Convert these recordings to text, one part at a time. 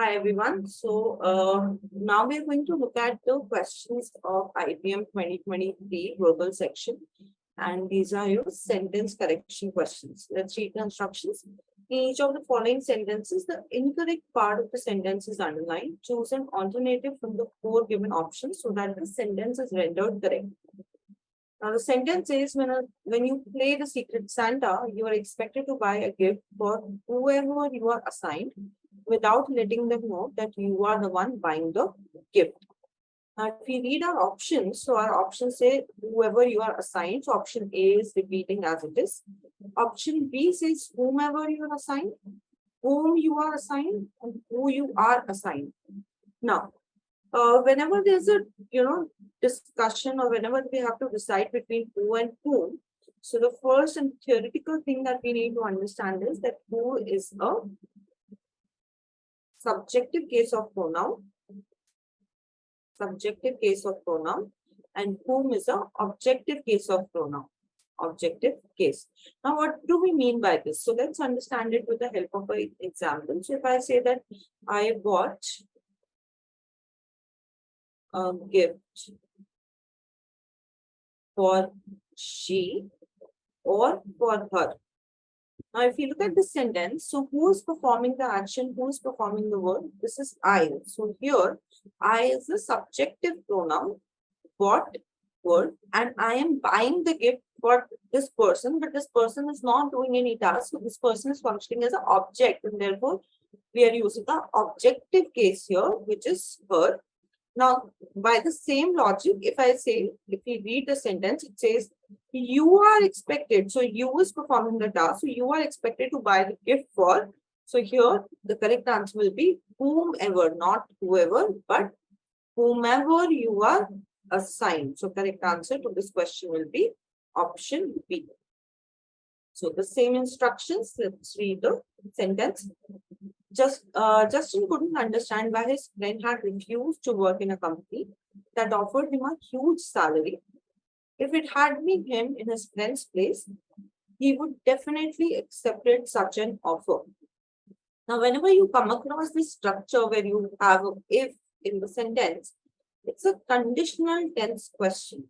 Hi everyone. Now we're going to look at the questions of IPM 2023 global section, and these are your sentence correction questions. Let's read the instructions. In each of the following sentences, the incorrect part of the sentence is underlined. Choose an alternative from the four given options so that the sentence is rendered correct. Now the sentence is when you play the Secret Santa, you are expected to buy a gift for whoever you are assigned without letting them know that you are the one buying the gift. Now, if we read our options, so our options say whoever you are assigned. So option A is repeating as it is. Option B says whomever you are assigned, whom you are assigned, and who you are assigned. Now, whenever there's a discussion or whenever we have to decide between who and whom, so the first and theoretical thing that we need to understand is that who is a subjective case of pronoun, and whom is a objective case of pronoun, objective case. Now, what do we mean by this? So let's understand it with the help of an example. So if I say that I bought a gift for she or for her. Now, if you look at the sentence, so who is performing the action? Who is performing the word? This is I. So here, I is the subjective pronoun, bought word, and I am buying the gift for this person, but this person is not doing any task. So this person is functioning as an object, and therefore we are using the objective case here, which is her. Now, by the same logic, if we read the sentence, it says, you are expected. So, you is performing the task. So, you are expected to buy the gift for. So, here the correct answer will be whomever, not whoever, but whomever you are assigned. So, correct answer to this question will be option B. So, the same instructions. Let's read the sentence. Justin couldn't understand why his friend had refused to work in a company that offered him a huge salary. If it had been him in his friend's place, he would definitely accepted such an offer. Now, whenever you come across this structure where you have if in the sentence, it's a conditional tense question.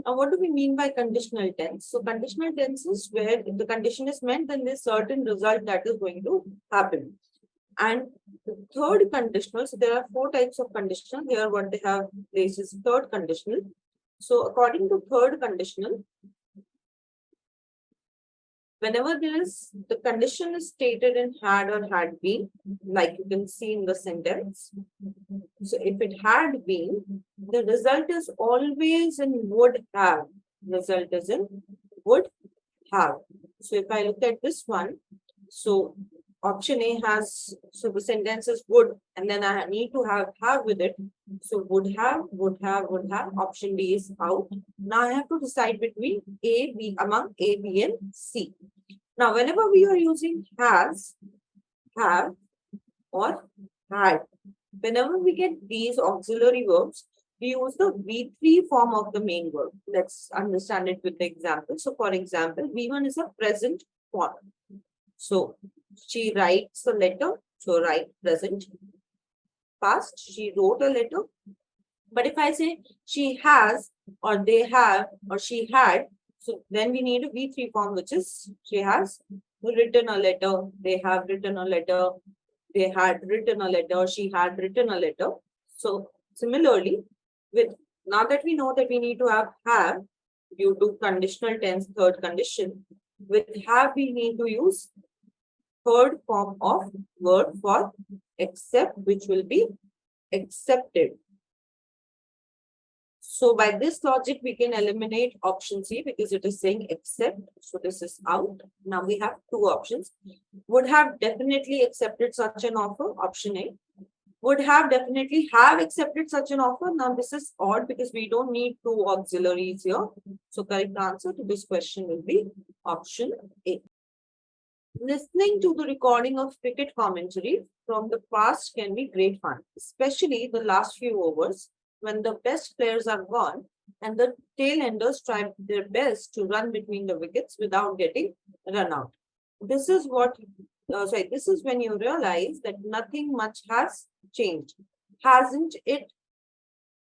Now, what do we mean by conditional tense? So, conditional tense is where if the condition is met, then there's certain result that is going to happen. And the third conditional, so there are four types of conditional. Here, what they have placed is third conditional. So, according to third conditional, whenever the condition is stated in had or had been, like you can see in the sentence. So, if it had been, the result is always in would have. Result is in would have. So, if I look at this one, so option A has, so the sentence is would, and then I need to have with it. So would have. Option D is out. Now I have to decide between A, B, among A, B, and C. Now, whenever we are using has, have, or had, whenever we get these auxiliary verbs, we use the V3 form of the main verb. Let's understand it with the example. So, for example, V1 is a present form. So, she writes a letter. So, write present. Past, she wrote a letter. But if I say she has, or they have, or she had, so then we need a V3 form, which is she has written a letter, they have written a letter, they had written a letter, she had written a letter. So, similarly, with now that we know that we need to have due to conditional tense, third condition, with have we need to use third form of word for accept, which will be accepted. So by this logic, we can eliminate option C because it is saying accept. So this is out. Now we have two options. Would have definitely accepted such an offer, option A. Would have definitely have accepted such an offer. Now this is odd because we don't need two auxiliaries here. So correct answer to this question will be option A. Listening to the recording of cricket commentary from the past can be great fun, especially the last few overs when the best players are gone and the tail enders try their best to run between the wickets without getting run out. This is what sorry, this is when you realize that nothing much has changed. Hasn't it?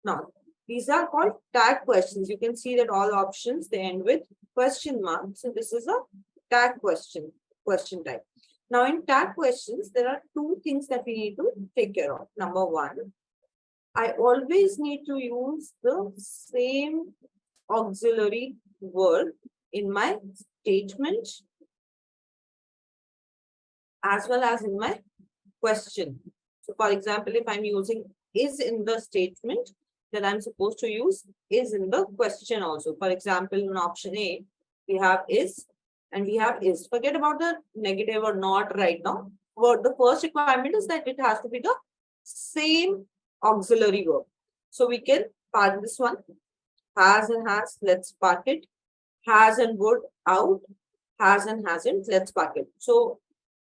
Now, these are called tag questions. You can see that all options, they end with question mark. So this is a tag question type. Now, in tag questions, there are two things that we need to take care of. Number one, I always need to use the same auxiliary word in my statement as well as in my question. So, for example, if I'm using is in the statement, then I'm supposed to use is in the question also. For example, in option A, we have is and we have is. Forget about the negative or not right now. What the first requirement is that it has to be the same auxiliary verb. So we can park this one. Has and has, let's park it. Has and would, out. Has and hasn't, let's park it. So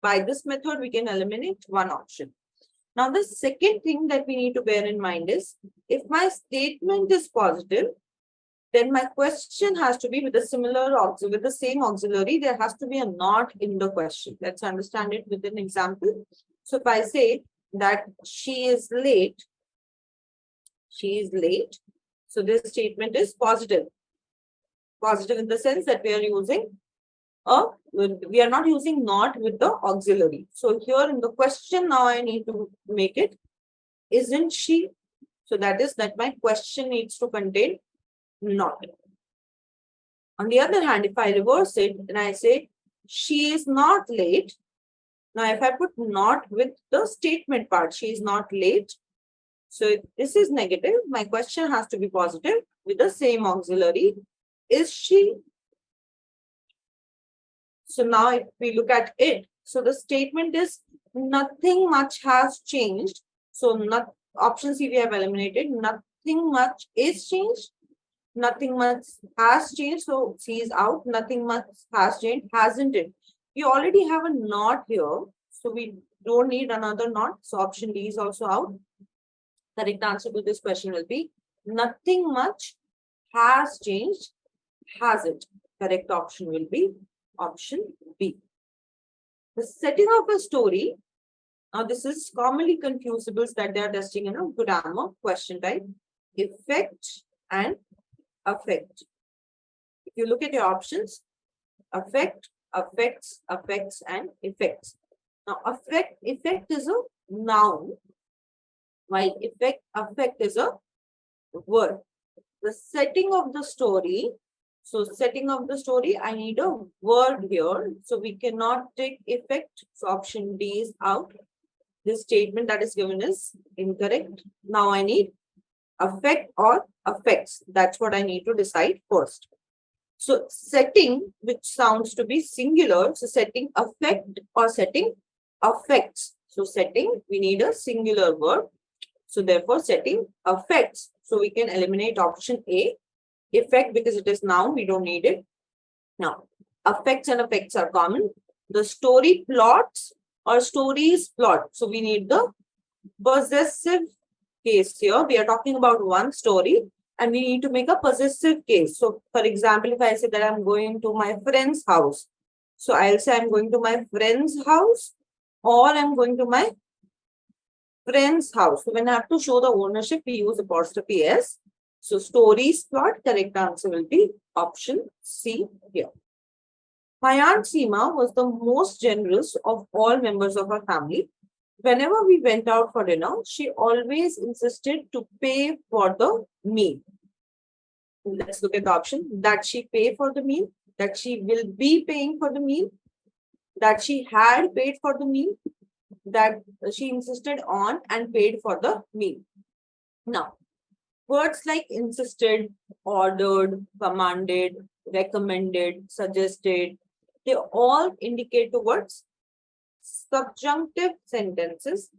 by this method, we can eliminate one option. Now, the second thing that we need to bear in mind is, if my statement is positive, then my question has to be with the same auxiliary. There has to be a not in the question. Let's understand it with an example. So if I say that she is late, so this statement is positive. Positive in the sense that we are not using not with the auxiliary. So here in the question, now I need to make it, isn't she? So that is that my question needs to contain not. On the other hand, if I reverse it and I say, she is not late. Now, if I put not with the statement part, she is not late. So if this is negative, my question has to be positive with the same auxiliary. Is she? So now if we look at it, so the statement is nothing much has changed. So not option C we have eliminated. Nothing much is changed. Nothing much has changed. So C is out. Nothing much has changed. Hasn't it? We already have a not here. So we don't need another not. So option D is also out. Correct answer to this question will be nothing much has changed. Hasn't. Correct option will be option B. The setting of a story. Now, this is commonly confusables that they are testing in a grammar question type. Effect and affect. If you look at your options, affect, affects, affects, and effects. Now, effect is a noun, while affect is a word. The setting of the story. So setting of the story, I need a word here. So we cannot take effect. So option D is out. This statement that is given is incorrect. Now I need affect or affects. That's what I need to decide first. So setting, which sounds to be singular. So setting affect or setting affects. So setting, we need a singular verb. So therefore setting affects. So we can eliminate option A. Effect, because it is noun, we don't need it. Now, affects and effects are common. The story plots or stories plot. So we need the possessive case here. We are talking about one story and we need to make a possessive case. So for example, if I say that I'm going to my friend's house. So I'll say I'm going to my friend's house or I'm going to my friend's house. So when I have to show the ownership, we use apostrophe S. So stories plot, correct answer will be option C here. My aunt Seema was the most generous of all members of our family. Whenever we went out for dinner, she always insisted to pay for the meal. Let's look at the option. That she pay for the meal, that she will be paying for the meal, that she had paid for the meal, that she insisted on and paid for the meal. Now, words like insisted, ordered, commanded, recommended, suggested, they all indicate towards subjunctive sentences.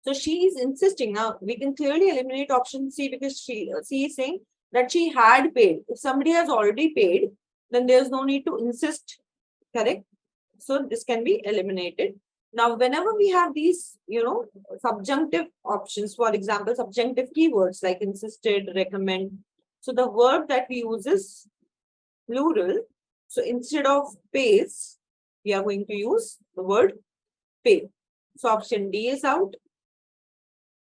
So she is insisting. Now, we can clearly eliminate option C because C is saying that she had paid. If somebody has already paid, then there's no need to insist, correct? So this can be eliminated. Now, whenever we have these, subjunctive options, for example, subjunctive keywords like insisted, recommend. So the verb that we use is plural. So instead of pays, we are going to use the word pay. So option D is out.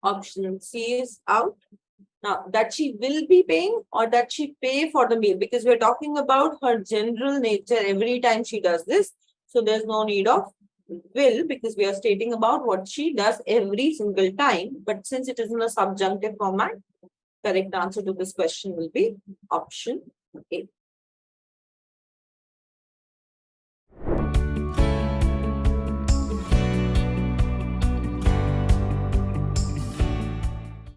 Option C is out. Now, that she will be paying or that she pay for the meal, because we're talking about her general nature every time she does this. So there's no need of will, because we are stating about what she does every single time. But since it is in a subjunctive format, correct answer to this question will be option A.